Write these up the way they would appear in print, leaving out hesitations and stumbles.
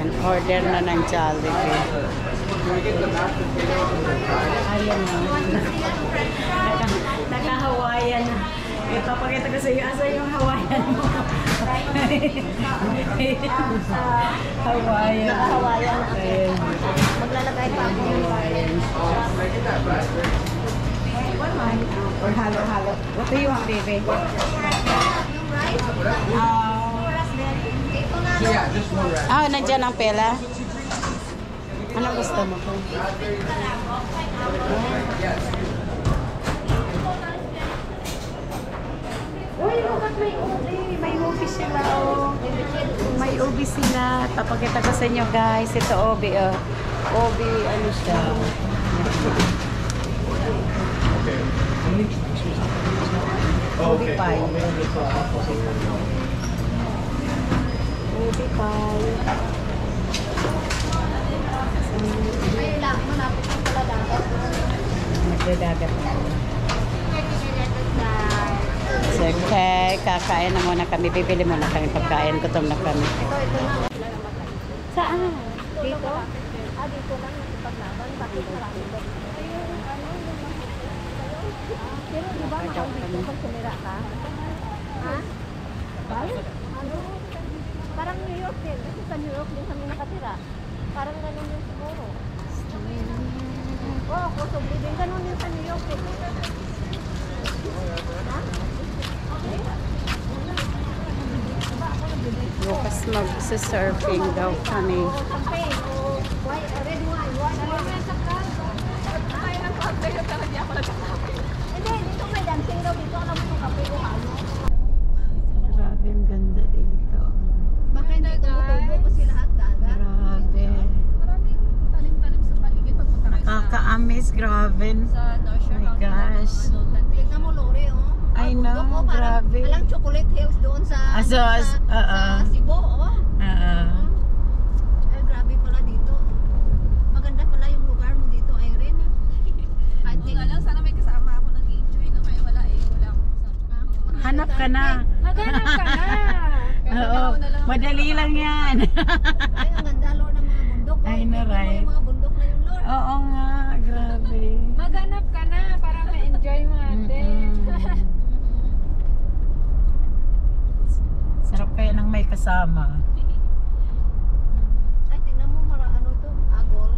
Ayan, order na ng Jollibee. Ayan na. Naka-Hawaiian na. Ipapakita ko sa iyo. Asa yung Hawaiian mo? Hawaiian. Hawaiian. Ayan. Maglalagay pa ako ng Hawaiian. Or halo-halo. What do you want, baby? Nandiyan ang pela. Ano gusto mo po? Uy, look at may ubi. May ubi sila, oh. May ubi sila. Papakita ko sa inyo, guys. Ito ubi, oh. Ubi, ano siya? Ubi pie. Ubi pie. Nagdadagat na. Okay, kakain na muna kami. Bibili muna kami pagkain. Gutom na kami. Ito na. Saan? Dito? Dito lang yung paglaban. Bakit marami ba? Pero di ba mahal dito pag sumira ka? Ha? Bakit? Parang New York din. Kasi sa New York din kami nakatira. Parang ganun din siguro. Oo, possibly din. Ganun din sa New York din. Ha? Bukas mag-surfing daw kami. Red wine. Hindi, dito may dancing daw. Dito alam mo yung kape o ano. Grabe, ang ganda dito. Baka hindi tumutubo kasi lahat dagat. Grabe. Maraming talim-talim sa paligid pagpunta kayo Nakaka-amaze, grabe. sa North Shore. Oh my gosh. Tignan mo, Lori, oh. I know, Bundok, oh, parang grabe. alang chocolate hills doon sa sa Cebu, oh. Ay, grabe pala dito. Maganda pala yung lugar mo dito, Irene. Kahit Kung alam, sana may kasama ako nag-enjoy. No? Kaya wala eh. Wala akong kasama. Hanap ka na. Maghanap ka na! Oo, madali lang yan. Ay, ang ganda, Lord, ng mga bundok. Oh. I know, Tignan mo right? yung mga bundok na yun, Lord. Oo nga, grabe. Maghanap ka na para ma-enjoy mo ate. Sarap kaya ng may kasama. Ay, tignan mo, ano to? Agol.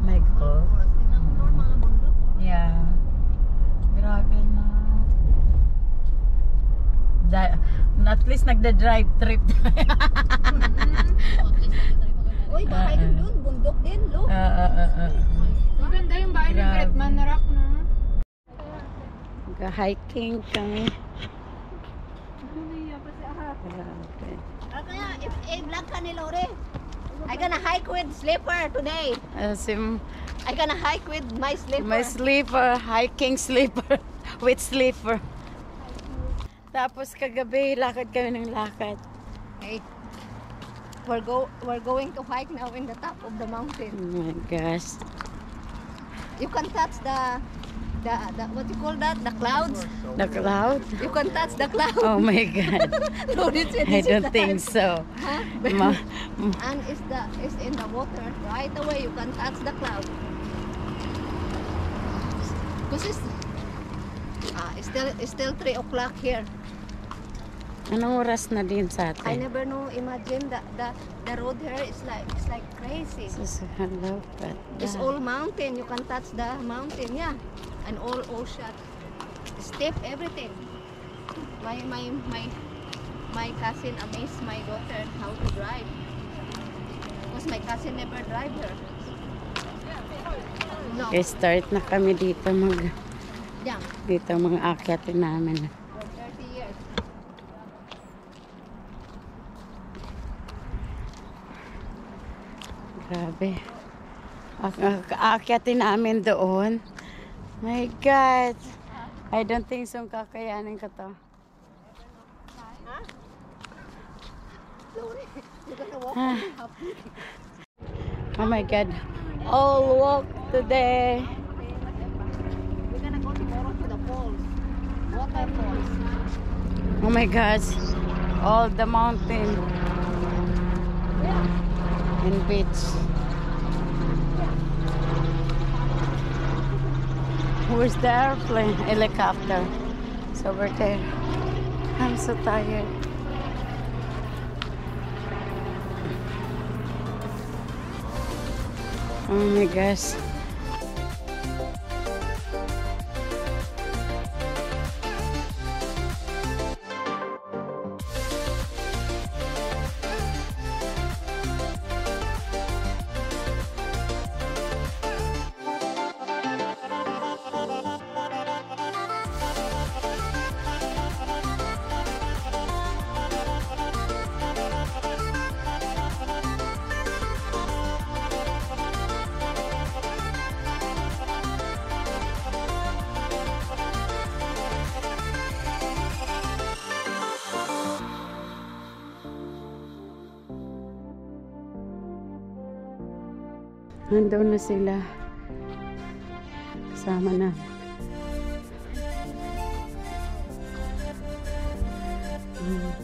My God. Tignan mo, Lord, mga bundok. Oh. Yeah. Grabe na. At least nagda-drive trip. Uy, bahay din doon. Bundok din, look. Maganda yung bahay ni Grabe. Bretman Rock, no? Hiking kami. Grabe. Kaya, if vlog ka ni Lori, I gonna hike with slipper today. I gonna hike with my slipper. My sleeper, hiking sleeper, with sleeper. Tapos kagabi, lakad kami ng lakad. Hey, we're going to hike now in the top of the mountain. Oh my gosh. You can touch the what you call that? The clouds. The cloud? You can touch the clouds. Oh my God. Lori, I don't think so. Huh? And it's in the water. Right away, you can touch the cloud. Because it's still 3 o'clock here. Anong oras na din sa I atin? never know. Imagine the road here is like crazy. Hello, but It's all mountain. You can touch the mountain, yeah, and all ocean, steep, everything. My cousin amazed my daughter how to drive. Because my cousin never drive her. No. Okay, start na kami dito Yeah. dito mga akyatin namin. For 30 years. Grabe. Aakyatin namin doon. My God. I don't think so kakayanin ko to. Lori, you're gonna walk Ah. on up. Oh my God. All walk today. We're gonna go tomorrow to the falls. Waterfalls. Oh my gosh. All the mountain. Yeah. and beach. Where's the airplane? Helicopter. It's over there. I'm so tired. Oh my gosh. Nandun na sila. Kasama na.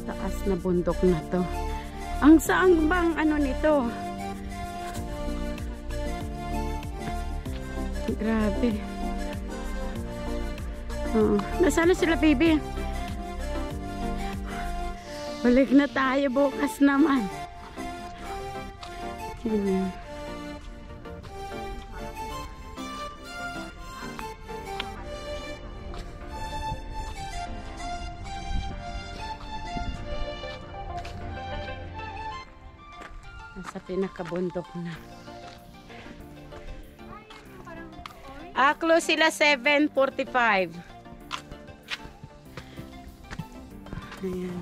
Taas na bundok na to. Ang saan bang ano nito? Grabe. Oh, nasaan na sila, baby? Balik na tayo bukas naman. Nasa pinakabundok na. Close sila 7:45. Ayan.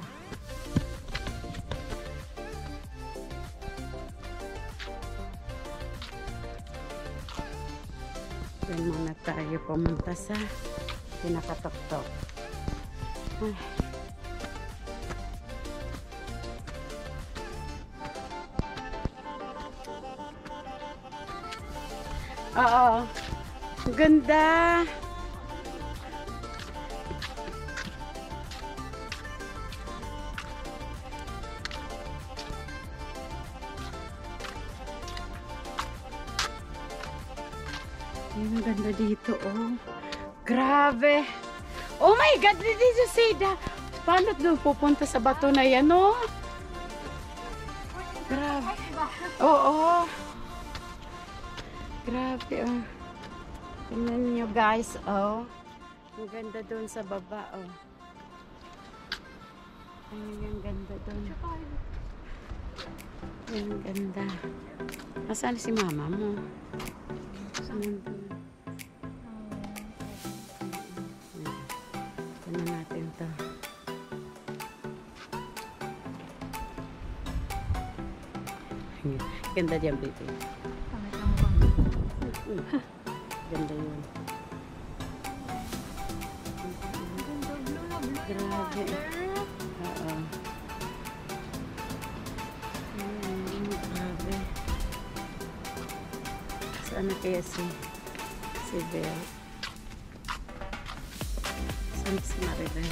Doon muna tayo pumunta sa pinakatok-tok. Ay. Oo. Ganda. Ang ganda dito, oh. Grabe. Oh my God, did you see that? Paano doon pupunta sa bato na yan, oh? Grabe. Oo. Grabe, oh. Tingnan niyo, guys, oh. Ang ganda doon sa baba, oh. Ang ganda doon. Ang ganda. Nasaan si mama mo? Nandun. Ito natin to. Ganda diyan, baby. Ganda yun. Grabe. Oo. Grabe. Saan na kaya si Belle? Saan si Maribel?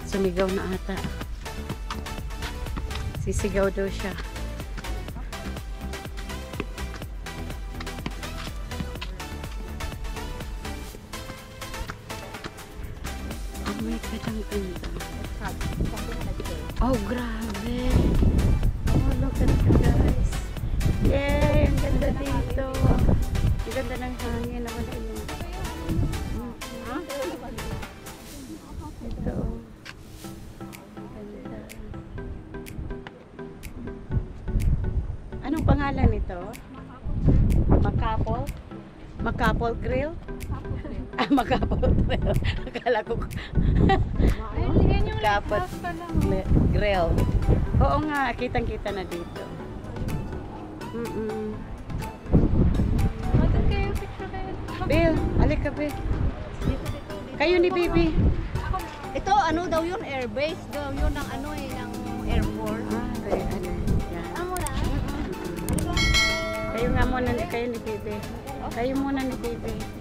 Sumigaw na ata. Sisigaw daw siya. Oh my God, ang ganda. Oh, grabe. Oh, look at that, guys. Yay! Ang ganda dito. Ang ganda ng hangin. Ako na yun. Ito. Ang ganda. Anong pangalan nito? Macapol? Macapol Grill? Macapol Grill. Akala ko. Macapol Grill. Oo nga, kitang-kita na dito. Bill, halika Bill. Kayo ni Bibi. Ito, ano daw yun? Airbase daw yun ng ano eh, ng airport. Kaya ano, yan. Amo na? Kayo nga muna, kayo ni Bibi. Kayo muna ni Bibi.